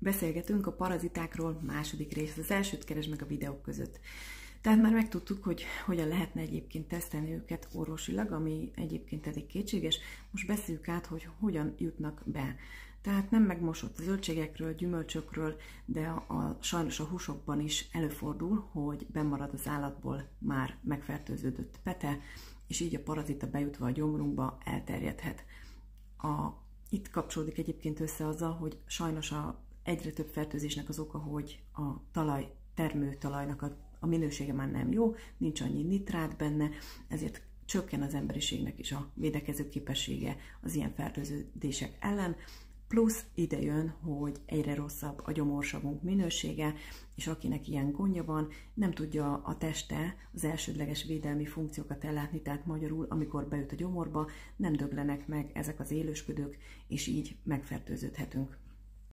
Beszélgetünk a parazitákról, második rész, az elsőt keresd meg a videók között. Tehát már megtudtuk, hogy hogyan lehetne egyébként tesztelni őket orvosilag, ami egyébként elég kétséges. Most beszéljük át, hogy hogyan jutnak be. Tehát nem megmosott zöldségekről, gyümölcsökről, de sajnos a húsokban is előfordul, hogy bemarad az állatból már megfertőződött pete, és így a parazita bejutva a gyomrunkba elterjedhet. Itt kapcsolódik egyébként össze azzal, hogy sajnos egyre több fertőzésnek az oka, hogy a termőtalajnak a minősége már nem jó, nincs annyi nitrát benne, ezért csökken az emberiségnek is a védekező képessége az ilyen fertőződések ellen, plusz ide jön, hogy egyre rosszabb a gyomorsavunk minősége, és akinek ilyen gondja van, nem tudja a teste az elsődleges védelmi funkciókat ellátni, tehát magyarul, amikor beüt a gyomorba, nem döglenek meg ezek az élősködők, és így megfertőződhetünk.